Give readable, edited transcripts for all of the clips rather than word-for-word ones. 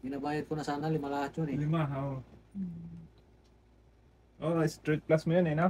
Binabayad ko na sana 5 lahat yun eh. 5, oo. Oh, straight plus mo yan eh, no?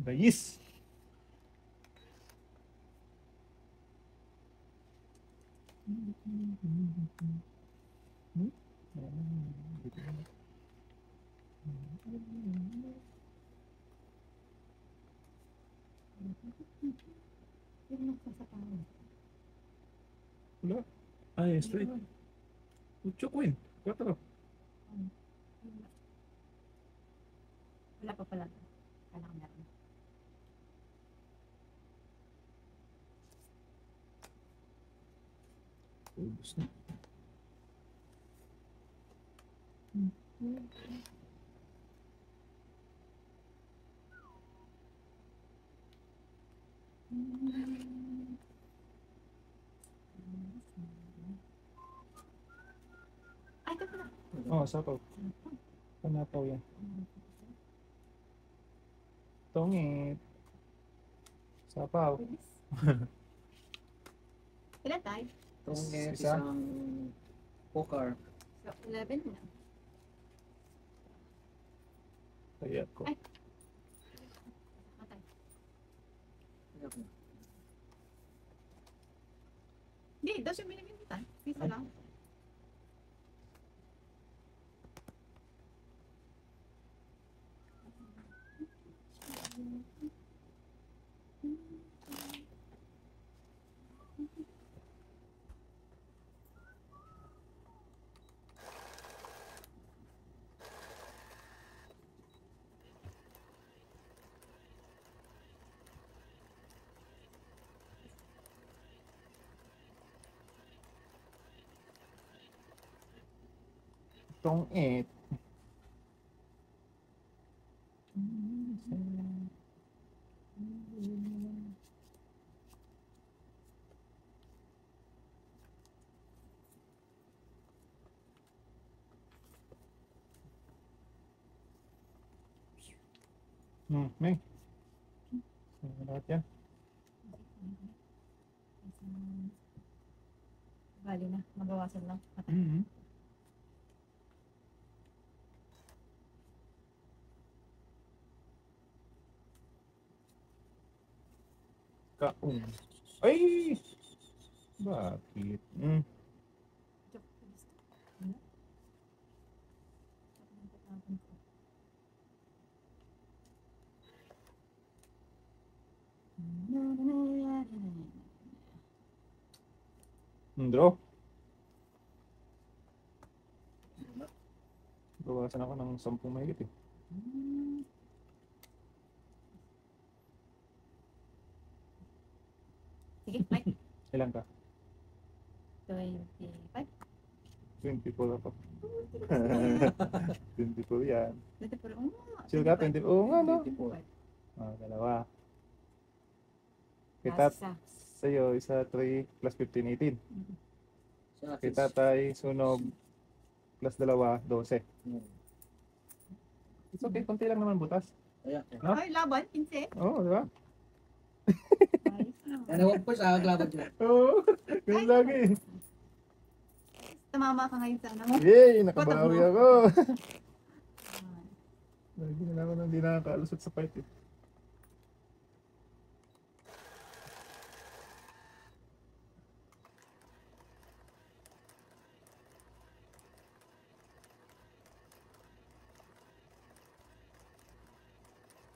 Bayis! Wala. Ay, straight. 8 queen. 4. Wala pa pala. Kala ko meron. Ubus na. Ay, ito pala. Oh, sapaw. Panapaw yan. Tongit. Sapaw. Ilan tayo? Itong Isa? isang poker. So, 11 na. Kaya ko. Ay. Matay. Hindi, 12 yung binibintan. Isa lang. Tongit. May. Lahat yan. Bali na. Mabawasan lang. Matay. Kaung. Ay! Bakit? Draw. Bawasan ako ng 10 mahigit eh. Sige, Mike. Ilan ka? 25. 24 ako. 24 yan. Dito pero, Chill ka? 20? Oo nga no? 24. Dalawa. Kita Isa. sa'yo, isa 3 plus 15, 18. Sa akin, Kita tayo sunog plus 2, 12. It's okay, konti lang naman butas. Ayan. No? Ay, laban. 15. Oo, di ba? Ayos na. Ano, huwag po sa aglaban dyan. Oo, ganun lagi. Tumama ka ngayon sa ano. Yay, nakabawi ako. Lagi na naman hindi nakakalusot sa fight eh.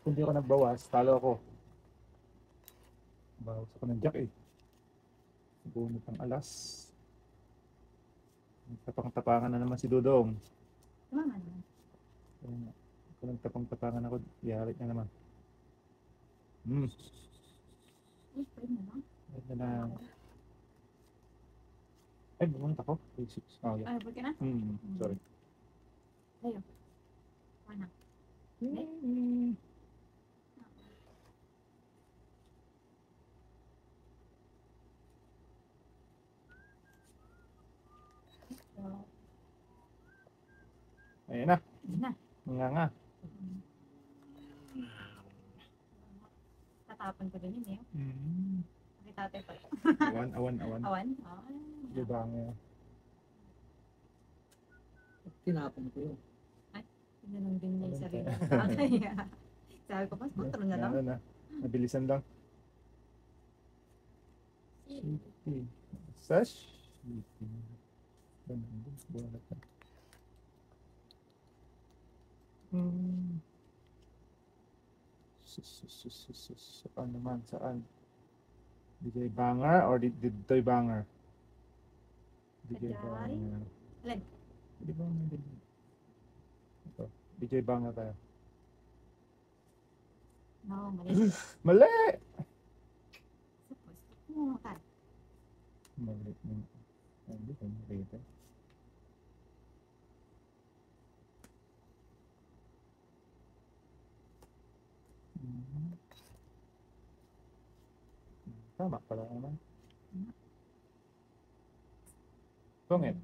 Kung di ako nagbawas, talo ako. Bawas ako ng jack eh. Bunot ng alas. Tapang-tapangan na naman si Dudong. Tumama naman. Ayun nga. Kung nagtapang-tapangan ako, yari na naman. Hmm. Uy, pwede na lang. Ayun na lang. Ay, bumunot ako. 36. Oh, yeah. Ay, pwede ka na? Sorry. Layo. Mana? So, Ayun na. yun na. Nga nga. Tatapon ko din yun eh. Nakitatay pa. Awan. Awan? Awan. Diba nga. Tinapon ko yun. Tinanong din niya yung Awan sarili pa. ng bagay. Sabi ko, mas control na lang. Ano na. Nabilisan lang. Sash. Bunot na. Saan naman? Saan? DJ Banger or Ditoy Banger? DJ Kajay? Banger. Alin? Di ba may DJ? Ito. DJ Banger tayo. No, mali. Mali! Suppose. Mo ka. Mali. Hindi ko makita. Tama pala naman. Pungit.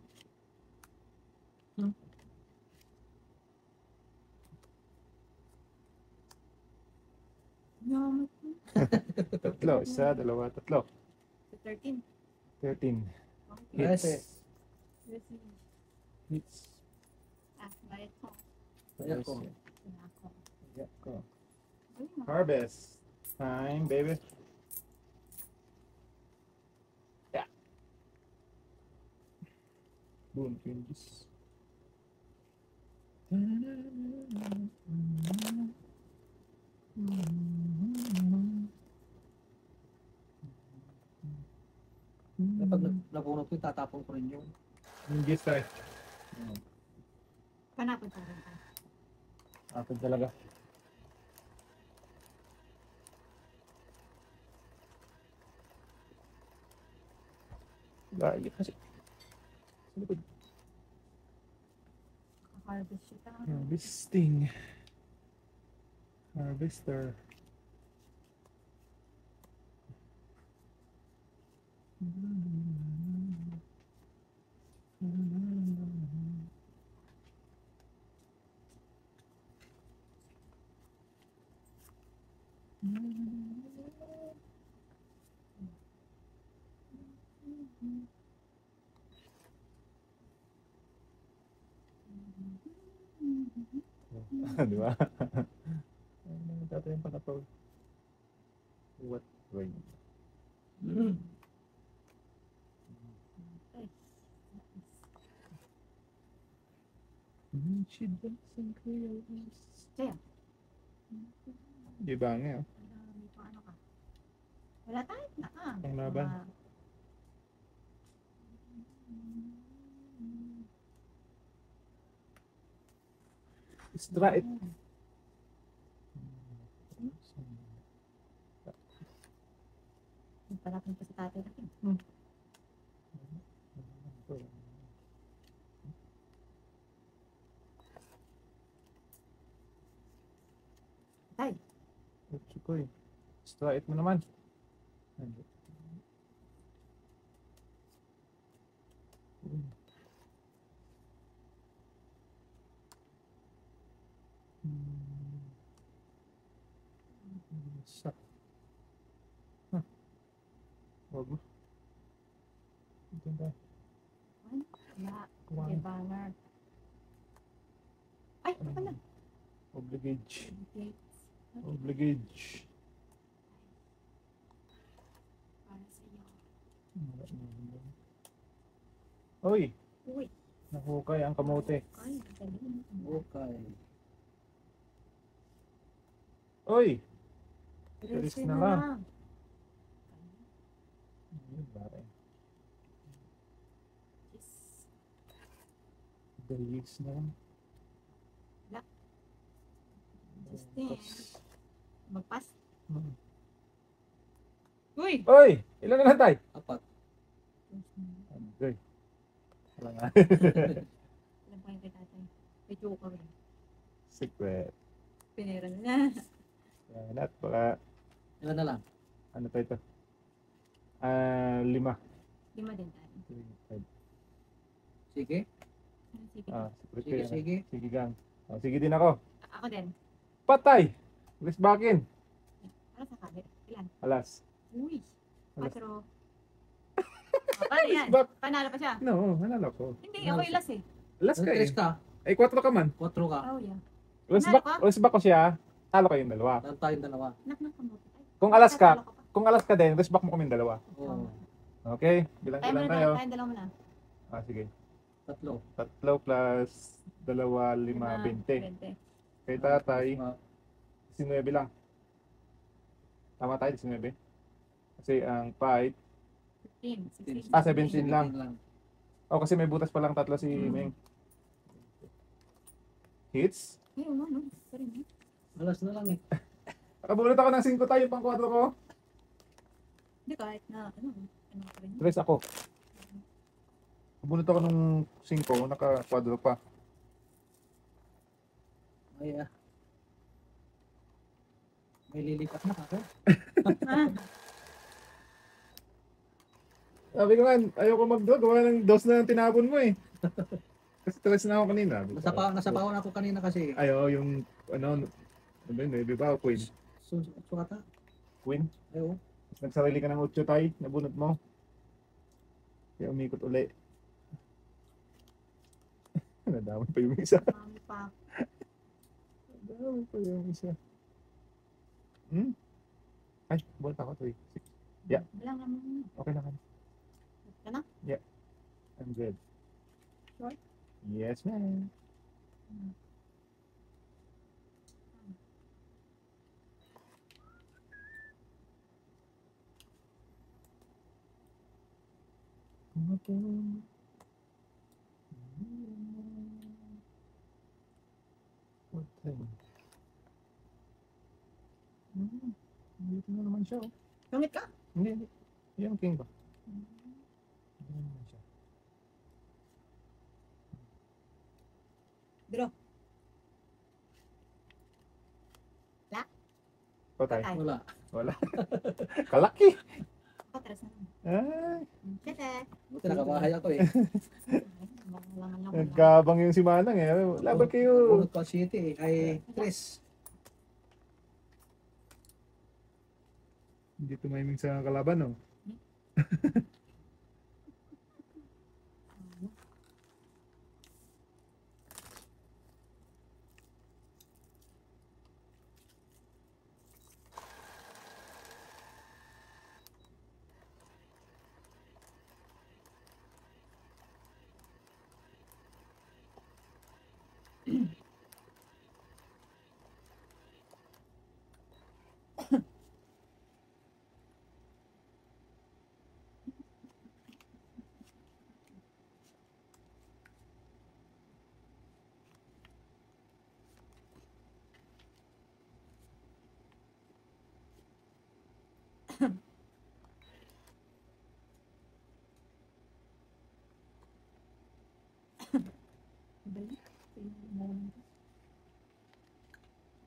No. Tatlo. Isa, dalawa, tatlo. 13. 13. Okay. Yes. Hits. Bayad ko. Kaya ko. Wala ako. Yeah, go. Ay, ma- Harvest. Time, baby. Yeah. Boom, changes. Pag nabunot ko, tatapon ko rin yun. Yung gist tayo. Panapon pa rin ka. Atin talaga. Layo kasi. Sa likod. Harvest siya ka. Harvesting. Harvester. Di ba? Tatayin pa na to. What rain? She doesn't realize. Kaya? Di ba nga? May paano ka? Wala tayo. Ang laban. Straight. Panapon pa sa tatay natin. Tay. Utsukoy. Straight mo naman. Sak. Wag mo. Ito ba? Wala. Kuwan. Okay, banner. Ay, ito pala. Obligage. Dates. Obligage. Para sa iyo. Oy! Uy. Nahukay ang kamote. Ay, galing. Okay. Oy! Release na lang. Ayun, pare. Days na lang. Justin. Tapos, Magpas. hmm. Uy! Oy! Ilan na lang tayo? 4. Okay. Wala nga. Alam ko yung kay tatay. May joker eh. Secret. Pinera na. Yan at baka, Ilan na lang? ano pa ito? 5. Lima din tayo. Sige. Sige. Secret Sige, ko yan. sige. Sige gang. Sige din ako. Ako din. Patay! Risbakin! Para sa kabit. Ilan? Alas. Uy! Alas. 4. Paano yan? Risbak! Panalo pa siya? No, nanalo ko. Hindi, ako yung last eh. Alas ka eh. 3 ka. Ay, 4 ka man. 4 ka. Oh yeah. Risbak, Nanalo ka? risbak ko siya. Talo kayong dalawa. Talo tayong dalawa. Nak kamote. Kung alas ka, Tatalo pa. kung alas ka din, risbak mo kaming dalawa. Oo. Okay? Bilang Tayo ilan muna tayo? tayo dalawa muna. Sige. 3. 3 plus 2, 5, 20. 20. Kay tatay, 19 lang. Tama tayo, 19. Kasi ang 5, 15. 16. 17 lang. Kasi may butas pa lang 3 si Meng. Hits? Ayun, no. Sorry, no. Alas na lang eh. Nakabunot ako ng 5 tayo, pang 4 ko. Hindi kahit na, ano pa rin. 3 ako. Nakabunot ako ng 5, naka-quadro pa. Ay, may lilipat na ako. Sabi ko nga, ayoko mag-draw, gawa ng dos na ng tinapon mo eh. Kasi 3 na ako kanina. Nasapawan ako kanina kasi. Ayo, yung, ano ba yun, maybe ba, Queen? Sukata. Queen? Ayo. Tapos nagsarili ka ng 8 tay, nabunot mo. Kaya umikot uli. Nadamay pa yung isa. Mami pa. Nadamay pa yung isa. Ay, bolt ako 3. Yeah. Wala naman. Okay na ka. Ka na? Yeah. I'm good. Sure? Yes, ma'am. Dito na naman siya, oh. Pangit ka? Hindi. Yung king ba? Dito na naman siya. Draw. Patay. Patay. Wala. Wala. Kalaki. Patras na lang. Ay, Tete. Buti nakabahay ako eh. nagkabang yung si Manang eh. Laban kayo. Bunot pa city eh. Ay, Chris. Hindi tumiming sa kalaban, no?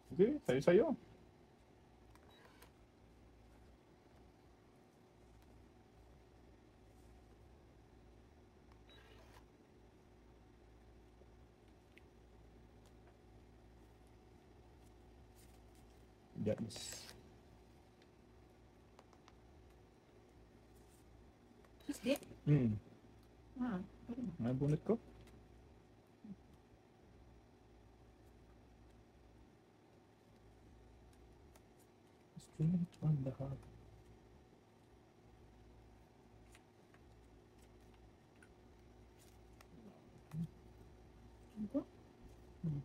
Sige, sayo-sayo. Yes. Isdi? Ah. Nabunot ko. Straight on the heart.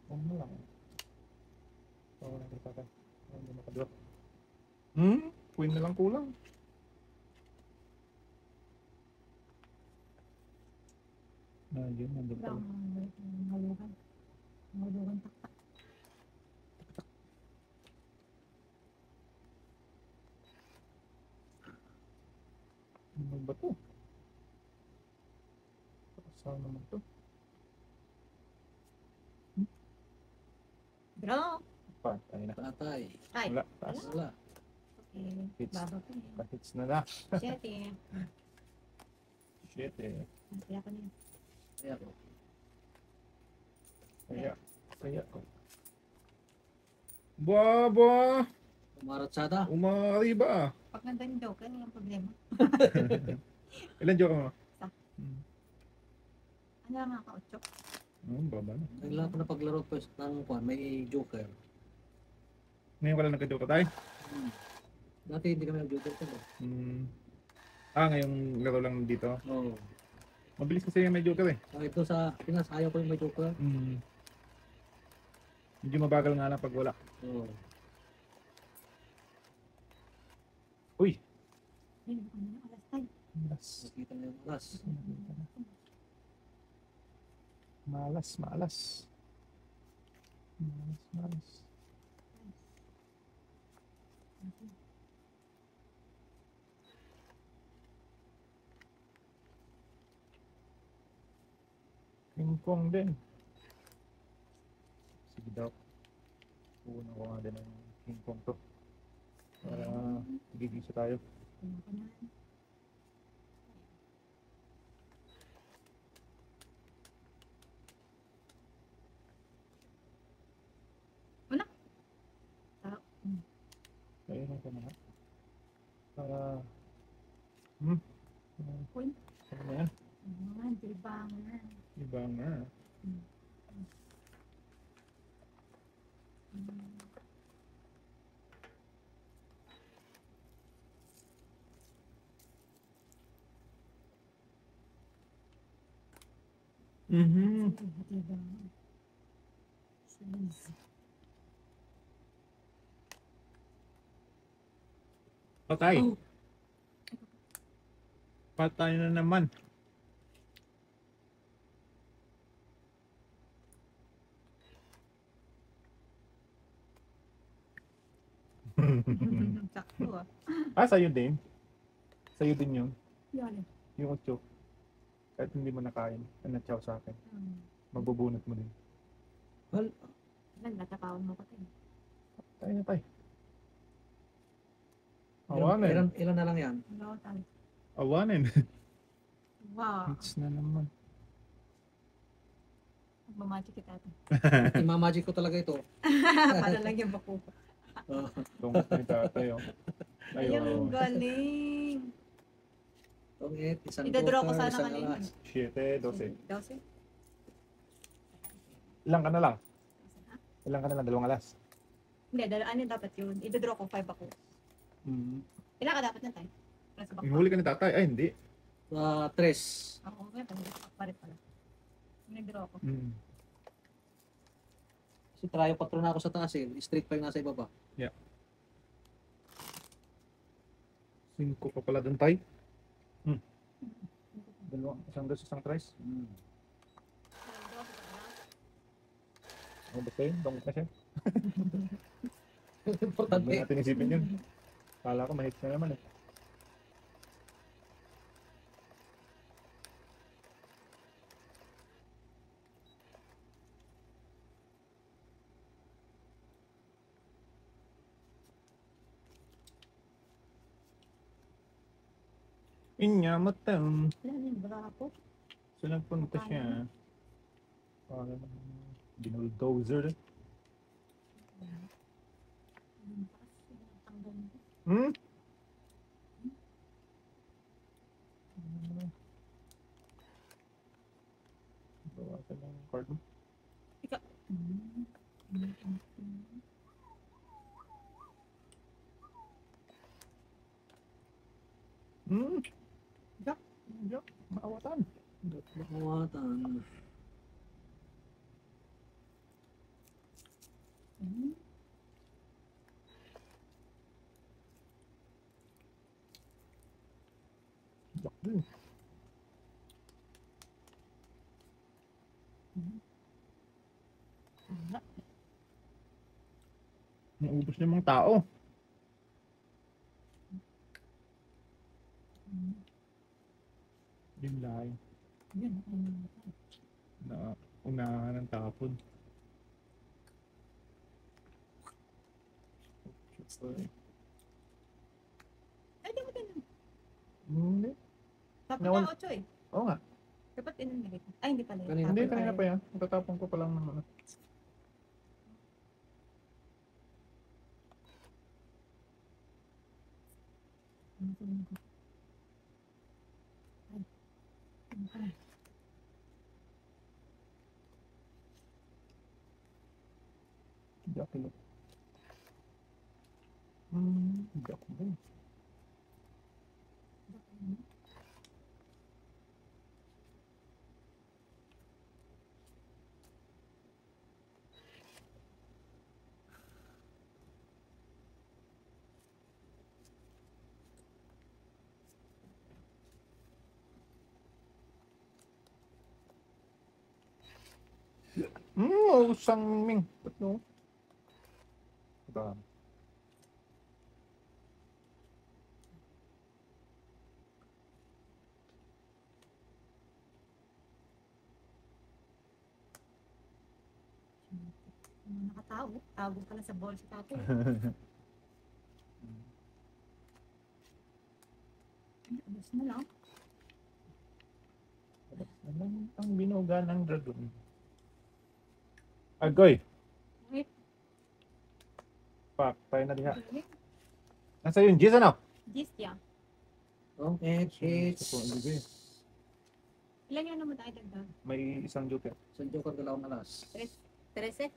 Huwag mo lang. Huwag mo lang kita. Huwag mo makadrop. Queen na lang kulang. Yun, nandun Wala pala. akong malugan. Malugan taktak. Ano ba to? Saan naman to? Draw. Patay na. Patay. Ay. Wala. Taas. Wala. Okay. Hits. Baba ko eh. Kahits na na. Shit eh. Shit eh. Kaya ko na yun. Kaya ko. Kaya. Baba! Umaratsada. Umari ba? Pag nandun yung joker, yung problema. Ilan joke mo? Isa. Ano lang mga ka-8? Baba na. Kailangan ko na paglaro po ng kwan, may joker. Ngayon ka lang nagka-joke tayo? Dati hindi kami nag-joker ko. Ngayong laro lang dito. Oo. Mabilis kasi yung may joker eh. Ito sa Pinas, ayaw ko yung may joker. Medyo mabagal nga lang pag wala. Oo. Uy! Ayun, ano na, alas tayo. Nakita na yung oras. Malas. King Kong din. Sige daw. Puno ko nga din ng King Kong to. Para gigisa tayo. Ayun ko na. Wala. Sarap. Kaya na ito na. Para... Uy. Ano na yan? Diba nga. Iba nga. Diba? Patay. Oh. Patay na naman. Sakto ah. Sa'yo din. Sa'yo din yun. Yun. Yung 8. Kahit hindi mo nakain. Chow sa akin. Hmm. Magbubunot mo din. Well, Natapawan mo ko tayo. Tayo na tayo. Awanin. ilan na lang yan? Hello, tayo. Awanin. Wow. Hits na naman. Magmamagic kita ito. Imamagic ko talaga ito. Para lang yung bako. Tungkol na yung tatay. Ayun, galing. Tongit, isang Idadraw ko joker, sana isang kanina. alas. 7, 12. 12? Ilang ka na lang? Ilang ka na lang? 2 alas. Hindi, ano dapat yun? Idadraw ko 5 ako. Ilan ka dapat na tayo? Plus bako. Huli ka ni tatay. Ay, hindi. Tres. Ako, kaya palit pala. Nag-draw ako. Kasi trio 4 na ako sa taas eh. Straight 5 nasa ibaba. 5 pa pala doon tayo. Isang dos, isang tries. Ano ba tayo? Dongit na siya. Huwag Importante. natin isipin yun. Kala ko mahit na naman eh. Inya matang. Wala na yung brako. So nagpunta siya. Binuldozer. Hmm? Bawasan lang yung card mo. Jack, maawatan. Mawatan. Jack din. Naubos niya mga tao. Yun lang. Yun. Na unahan ng tapon. Ay, di mo ganun. Hindi. Tapos Nawal- na 8 eh. Oo nga. Dapat inunod. Ay, hindi pala. Kanina Hindi, pa kanina pa yan. Matatapon ko pa lang naman. Hindi ako lang. Hindi ako lang. Usang Ming. Ba't no? Ito. Nakatago. Tago pala sa ball si tatay. Abos na lang. Ang binuga ng dragon. Agoy! Wait. Pak, tayo na diha. Nasa yun, Giz ano? Gis ya. Oh, it's... Ilan yun naman tayo dagdag? May isang joker. Sa Joker dalawang alas. 13?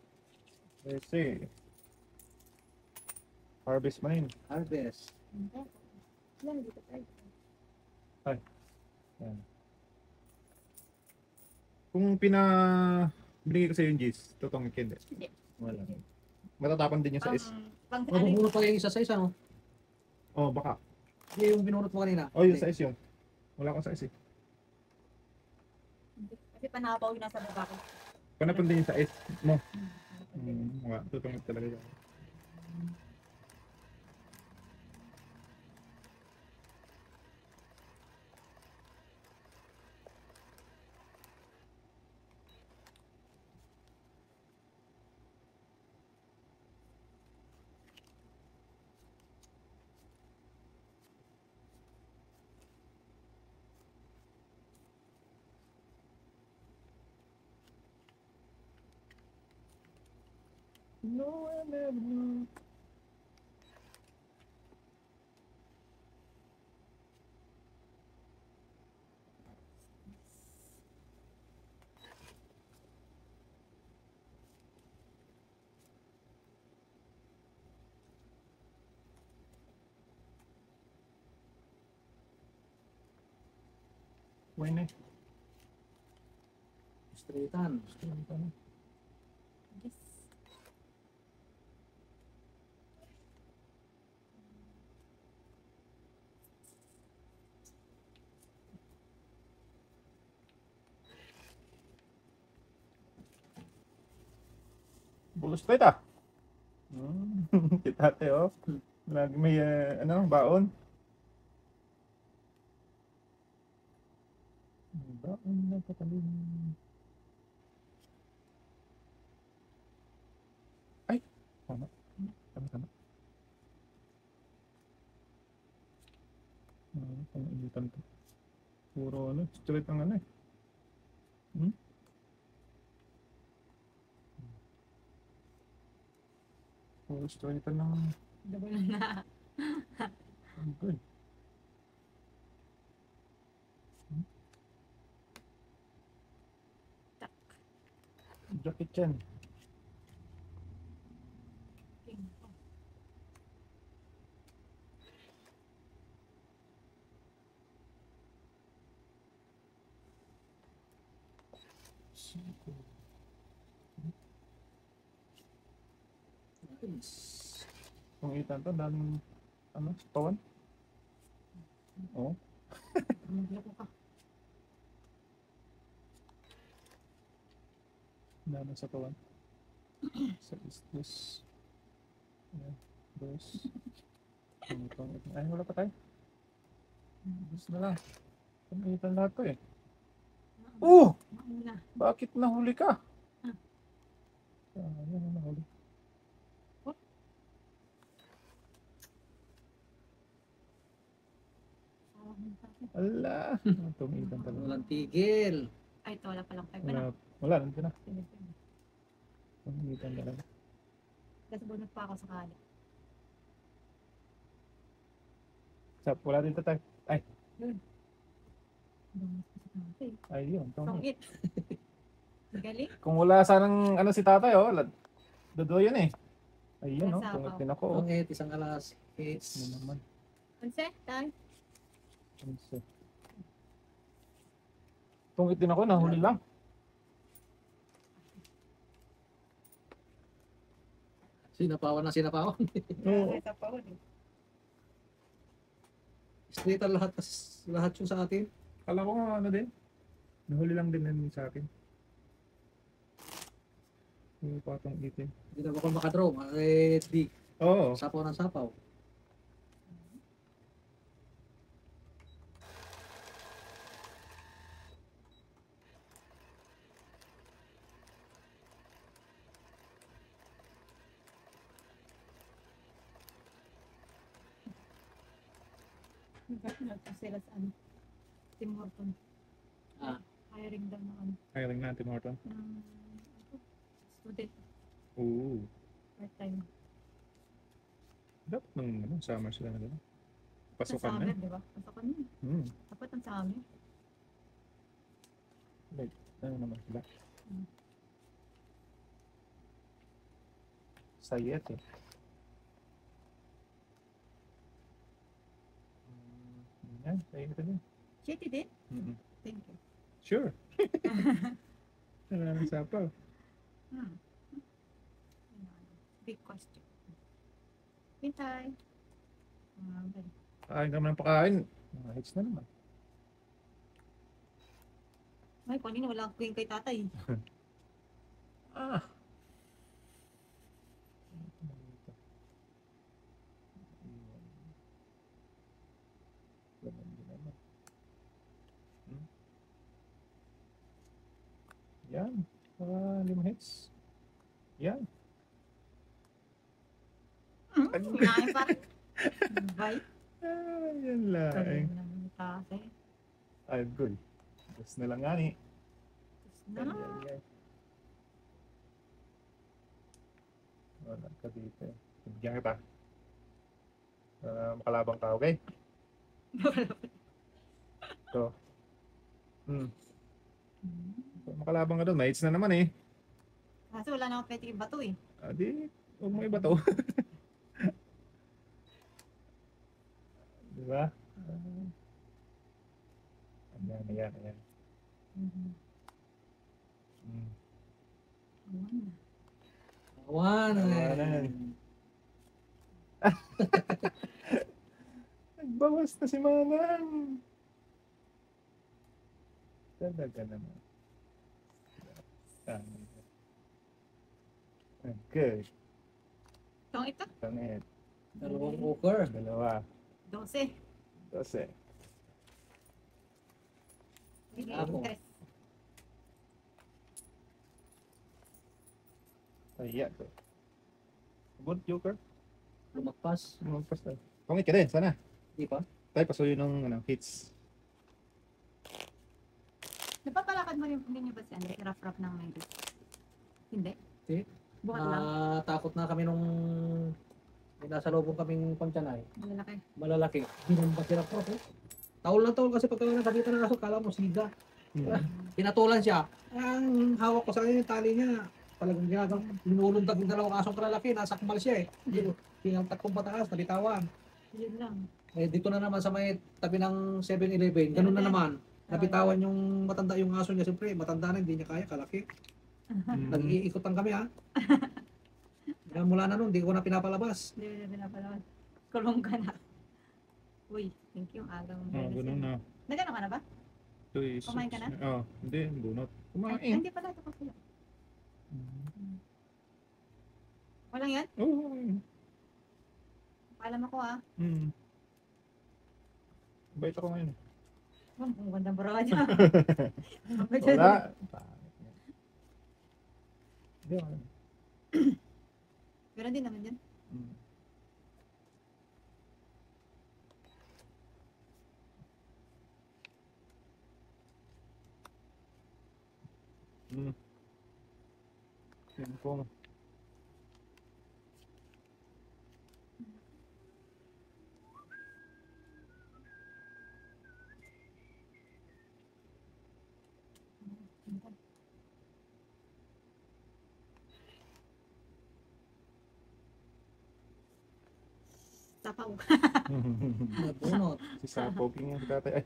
Kasi harvest man yun. Harvest. Hindi. Ilan dito tayo? Yan. Kung binigay ko sa yung Giz, totoong hindi. Hindi. Wala. Matatapon din yung sa is. Pang Mabubunot pa yung isa sa isa, no? Oh, baka. Hindi yung binunot mo kanina. Oh, yung sa is yun. Wala akong sa is eh. Kasi panapaw yung nasa baba ko. Panapon din yung sa is mo. Wala. Totoong talaga yun. No, I never knew. Why Straightan. Gis. Bulos pa ita. Kita ate oh. Lagi may baon. Baon na patalim. Ay, tama. Tama. Pang initan to. Puro straight ang eh. Puro straight ng Double na. good. Jackie Chan. Kung itan to, daming pawan. Oo. Magloko ka. Dami sa pawan. Sa is this. Dos. Ay, wala pa tayo. Dos na lang. Pamitan lahat to eh. Oh! Mauna. Bakit nahuli ka? Ah. Yan ang nahuli. Ala! Tumitan talaga. Walang tigil. Ay, ito wala palang 5 Wala, na. wala, nandun na. Tumitan talaga. Kasi bunot pa ako sa kali. Wala dito tayo. Bunot pa sa kali. Ay, yun. Tongit. Galing. Kung wala sanang ano si tatay, oh, dodo yun eh. Ayun, oh, Nasa tungit ako. din ako. Oh. Pangit, isang alas. It's... Ano naman? Unse, tay? Tungit din ako, nahuli lang. Sinapawan na sinapawan. Oo. Sa pahod eh. Straight ang lahat, lahat yung sa atin. Kala ko nga ano din. Nahuli lang din yun sa akin. Yung patong itim. Hindi na ako makadraw. Eh, di. Oo. Sapaw ng sapaw. Nagkakaroon sila sa ano. Tim Horton. Ah. Hiring daw na ano. Hiring natin, Horton. Student. Oo. Part-time. Dapat nung ano, summer sila na gano'n. Sa Pasukan na. summer, di ba? Pasukan na. Dapat ang summer. Ano naman sila? Hmm. Sayet eh. Yan, sayet din. Shitty din? Mm-mm. Thank you. Sure. Wala nang sapaw. Hmm. Big question. Hintay. Kain ka man ng pakain. Mga hits na naman. Ay, kanina wala akong queen kay tatay. Ah. Yan. 5 hits. Yan. Kinain pa rin. Bye. Yan lang. Kaya naman ni tatay. Ay, good. Gusto na lang nga ni. Na. Wala ka dito. Bigyan kita. Makalabang ka, okay? Ito. Makalabang ka doon. May hits na naman eh. Kasi wala na akong pwede ibato eh. Di, huwag mo iba to. Diba? Ayan. Awan. Awanan. Nagbawas na si Manang. Talaga naman. Okay. Itong ito, Tangit. Dalawang poker. Dalawa. 12. 12. Bigay Ako. ko 3. Ayan. Good joker. Lumagpas. Magpas tayo. Tungit ka din, sana. Di pa? Tayo pasuyo ng hits. Napapalakad mo rin ninyo ba si Andre? Rough ng Mary? Hindi? Hindi. Buhat lang? Takot na kami nung may nasa loob kaming pantyanay. Malalaki. Malalaki. Hinumpa sila po. Taol na taol kasi pagka nakakita ng aso, kala mo siga. Pinatulan siya. Ang hawak ko sa kanya yung tali niya. Talagang ginagawa. Linulundag yung dalawang asong kalalaki. Nasa kumal siya eh. Pinangkat kong pataas, nalitawan. Yun lang. Eh, dito na naman sa may tabi ng 7-Eleven. Ganun na naman. Napitawan yung matanda yung aso niya. Siyempre, matanda na, hindi niya kaya, kalaki. Nag-iikutan kami ha. Kaya mula na nun, hindi ko na pinapalabas. Hindi na pinapalakad. Kulong ka na. Uy, thank you. Agang Ganun na. Nagano ka na ba? Kumain ka na? Oo, hindi, bunot. Ay, Kumain. hindi pala. Ito pa pala. Walang yan? Oo. Paalam ako ah. Bait ako ngayon. Ang ganda barawa niya. Wala. Hindi ako. Meron din naman yan. Cellphone. Tapaw. Nabunot. Si Sapo, king yung tatay. Ay.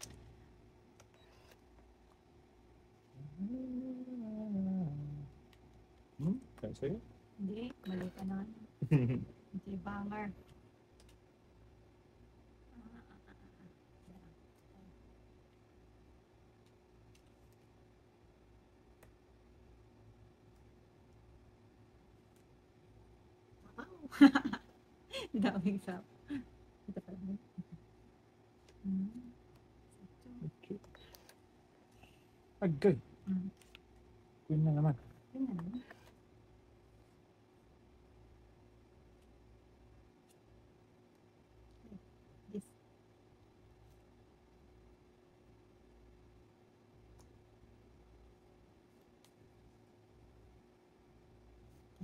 Kaya sa'yo? Hindi, mali ka na. Hindi banger. Daming sap. Ito pa rin. Agay. Mm. Queen na naman. Yun na naman. Yes.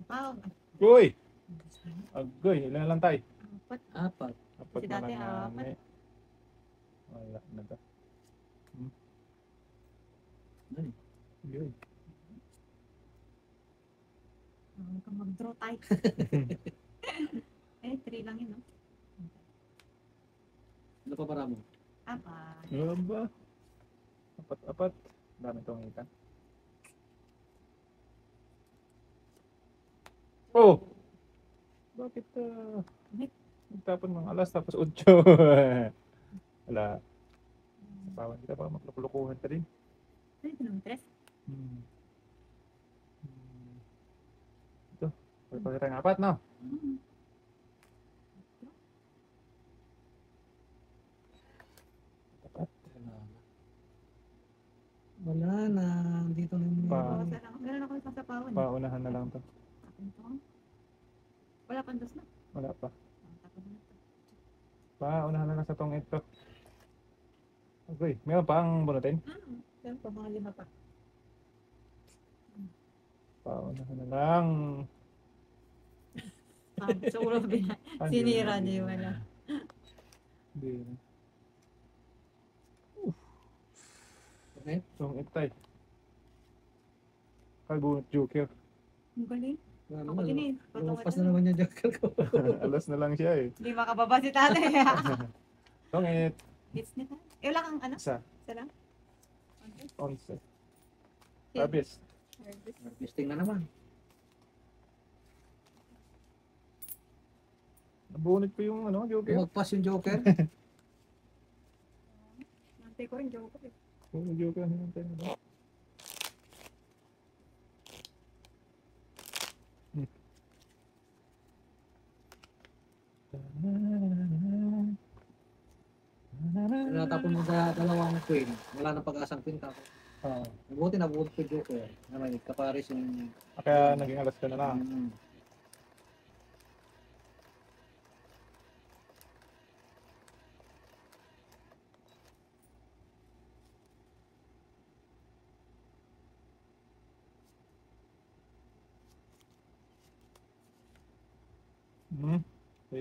Wow. Uy! Agay, ilan na lang tayo? Apat. Apat. Apat Si na dati, lang apat. Wala na ka. Ay. Yun. Huwag kang mag-draw tight. Eh, 3 lang yun, no? Ano pa para mo? Apat. Ano ba? Apat-apat. Dami itong ikan. Oh! Bakit nagtapon ng alas tapos 8? Wala. Pawan kita baka maglukulukuhan ka din. Ano ito naman, tres? Ito. Pwede tayong apat, no? Apat. Wala na. Dito na yung Pa- Bawasan lang. Meron ako isang sapawan. Paunahan na lang to. Tapon ito. Wala pang dos na. Wala pa. Tapon na ito. Paunahan na lang sa tong ito. Okay. Meron pa ang bunutin? Meron pa mga 5 pa. Paunahan na lang. Sa ulo sinira niya yung ano. Hindi. Okay. Tong itay. Kalbunot joker. Ang galing. Ano Ako din eh. Lumampas na naman yung jackal ko. Alas na lang siya eh. Hindi makababa si tatay. Tong it. Hits nito. Eh, wala kang ano? Isa. Isa lang? Okay. 11. Yeah. Harvest. Harvesting na naman. Nabunot ko yung ano, joker. Lumagpas yung joker. Nantay ko rin joke ko eh. Yung joker na yun tayo. Natapon mo sa dalawang queen. Wala na pag-asang queen tapos. Ah, Mabuti na buot ko yung joker. Na may kapares yung... kaya naging alas ka na lang.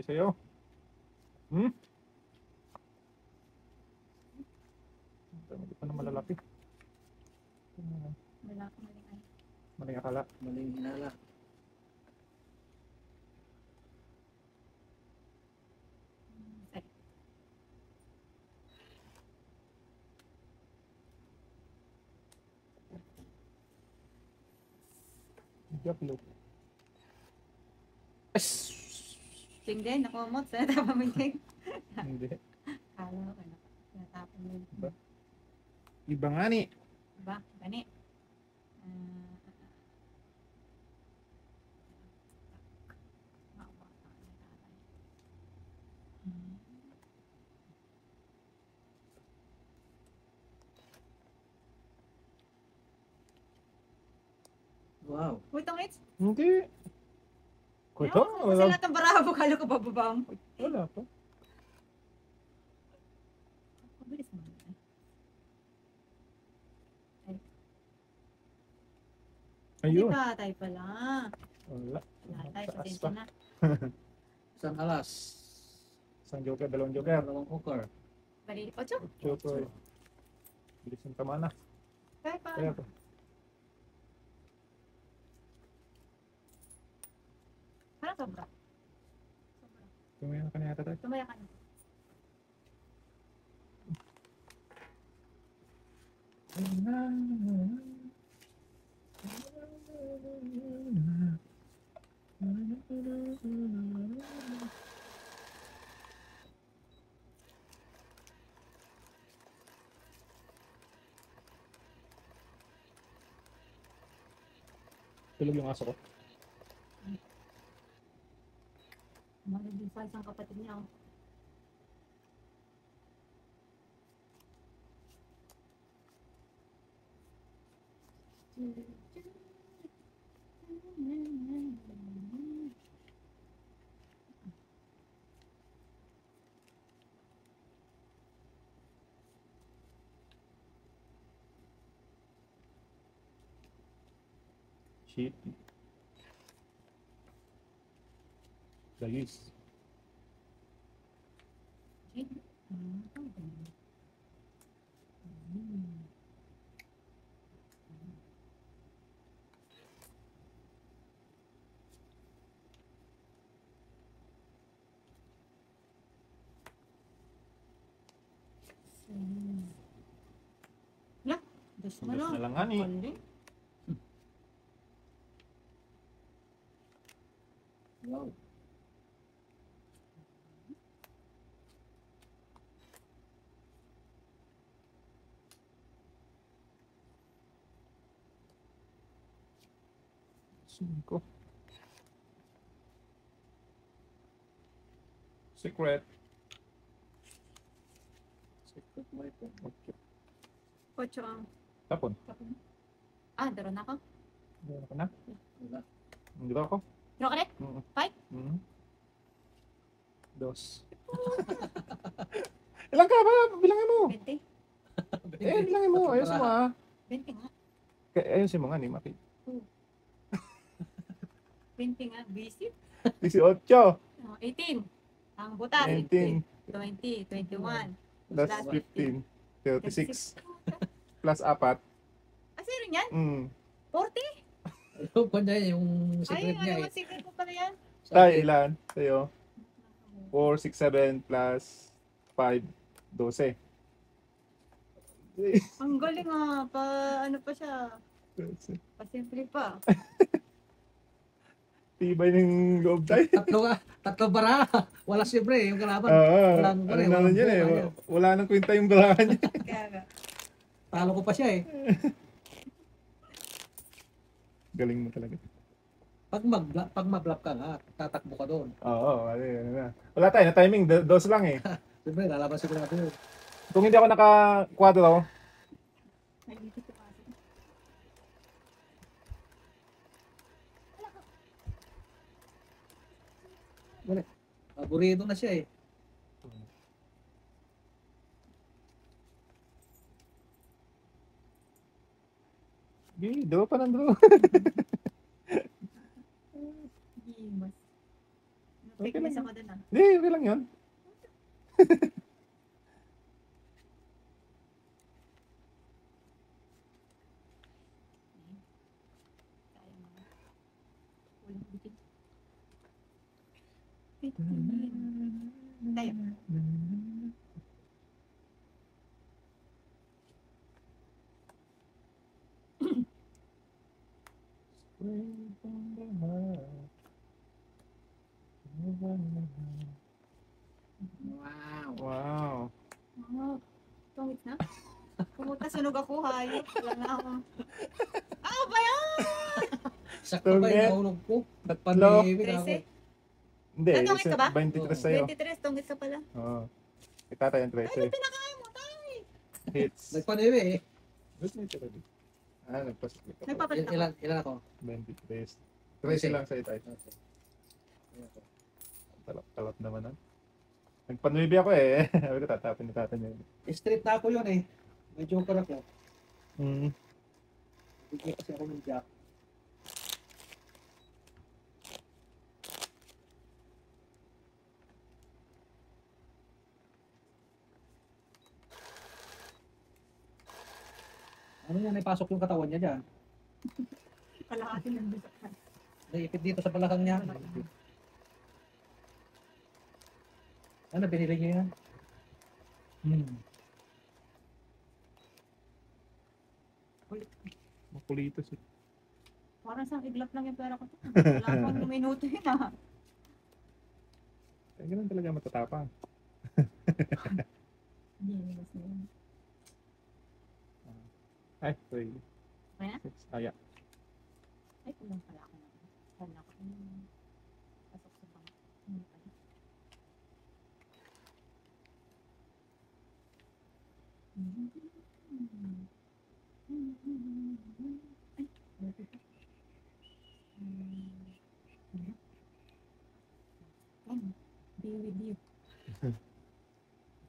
Sa'yo. Hindi pa na malalaki. Wala akong maling ano. Maling akala. Maling hinala. Ay, Diablo. ting din, nakumot. Sana tapon mo yung ting. Hindi. Kala ko, natapon mo yun. Ba? Iba nga ni. Diba? Gani. Wow. Wait, ang hits. Hindi. Ito? Kasi lahat ng barabo, kala ko bababa mo. Wala pa. Mabilis mo. Ayun. Tatay pala. Wala. Tatay, Taas pasensya pa. na. Isang alas. Isang joker, dalawang joker. Dalawang cooker. Bali, 8. Joker. Bilis ng tama na. Kaya pa. Kaya to. Parang sobra. Sobra. Tumaya na ka na yata tayo. Tumaya ka na. Tulog yung aso ko. Malag din sa isang kapatid niya. Oh. Shit. Dayis. Dos Dos na lang, honey. Wow. Cinco. Secret. Secret weapon. Okay. 8 ang. Tapon. Daro na ako. Meron ka na? Wala. Hindi ba ako? Daro ka rin? Mm. 5? Mm. Dos. Ilang ka ba? Bilangin mo. 20? Bilangin mo. Ayos mo ah. 20 nga. Ayusin mo nga ni Maki. 20 nga. Busy. 18. 18. Ang butas. 19. 20. 21. Plus 15. 36. Plus 4. Zero yan? Mm. 40? Yung pa niya, yung Ay, secret niya ano eh. ang secret mo pala yan? Tayo ilan? Sa'yo? 4, 6, 7 plus 5, 12. Ang galing ah. Ano pa siya? Pasimple pa. Tibay ng loob tayo. Tatlo bara. Wala siyempre yung kalaban. Oo. Walang Ano naman yan eh. buka yan. Wala nang kwenta yung barahan niya. Kaya nga. Talo ko pa siya eh. Galing mo talaga. Pag mablap ka nga, tatakbo ka doon. Oo. Ano na. Wala tayo na timing. Dos lang eh. Siyempre, lalaban sigurado yun. Kung hindi ako naka-quadro, Ay, dito pa kasi. Aburido na siya eh. dalawa pa ng dalawa. Gimas. Okay Fake lang news yun. ako dun ah. Hindi, okay lang yun. Kaya mo. Walang bitin. Tayo. Wow. Wow. Tungit na? Pumunta sunog ako, hayop. Wala na ako. Ba yan? Sakto ba Tungit. yung nahulog ko? Tatlo. Nagpanibig ako. 13? Hindi, Ah, tungit ka ba? 23 sa'yo. 23, tungit ka pala. Oo. Itatay ang Ay, 13. pinakain mo, tay. Hits. Nagpanibig eh. Good night already. Nagpa-split ako. Nagpapalit ako. Ilan ako? 23. 13 lang sa'yo tayo. Okay. Talap naman ah. Nagpanuibi ako eh. Sabi ko tatapin ni tata niya. Street na ako yun eh. May joker ako. Hmm. Bigyan kasi ako ng jack. Ano yan, naipasok yung katawan niya dyan. Kalahati ng bisaktan. Naipit dito sa balakang niya. Ano, binili niyo yan? Makulitos eh. Parang sa iglap lang yung pera ko. Wala pang minuto yun ah. Kaya ganun talaga matatapang. Hindi, mas na yun. Ay, sorry. Kaya? 6. Aya. Ay, kulang pala ako na. Kala ko pasok sa bang. Hindi pala. Ay, buti pa. Ay, be with you.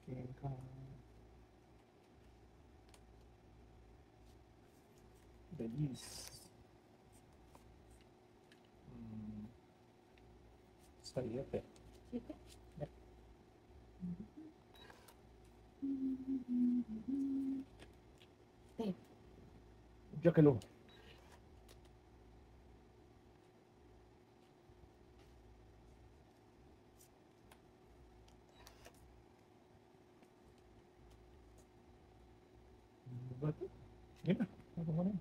King Kong. Dalis. Sayap eh. Sige. Yep. Okay. Jakalo. Ba't? Yun na. Ako mo na.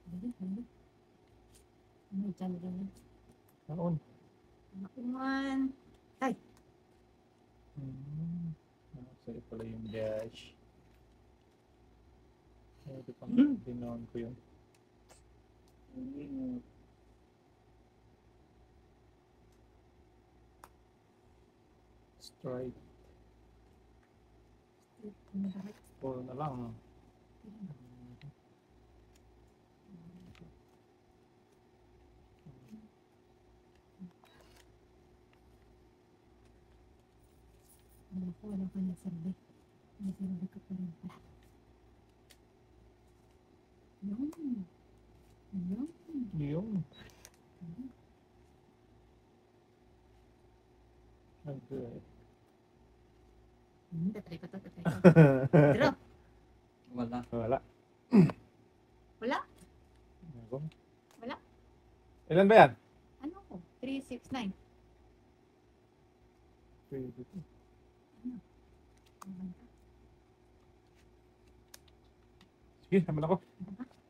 Dali. May dyan din. Naon. Nakuman. Sa'yo pala yung dash. Ito pang dinaon ko yun. Strike. Puro na lang. Wala ka na sabi. May sabi ka pa rin pala. Yun. Yung. Okay. Tatry ko. Draw. Wala. Wala. Wala? Ako. Wala. Ilan ba yan? Ano ko? 3, 6, 9. Sige, naman ako.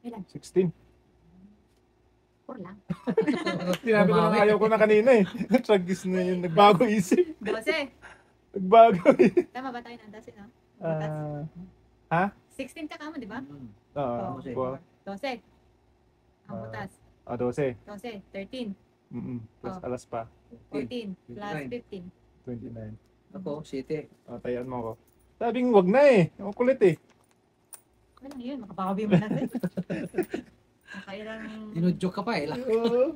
Ilan? 16. 4 lang. Sinabi ko lang ayaw ko na kanina eh. Tragis na yun. Nagbago isip. 12. Nagbago eh. Tama ba tayo ng dasin, no? 16 ka kamo, di ba? Oo. Oo. 12. Ang butas. 12. 12. 13. Plus Oh. alas pa. 14. Plus 15. 29. Ako, city. Tayaan mo ako. Sabing wag na eh. Ang kulit eh. Ano lang yun? Makapakabi mo natin. Nakailang... Dinudjok ka pa eh. Oo.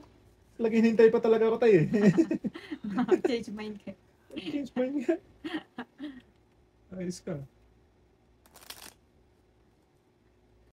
Lagi hinintay pa talaga ako tayo eh. Change mind ka. Change mind nga. Ayos ka.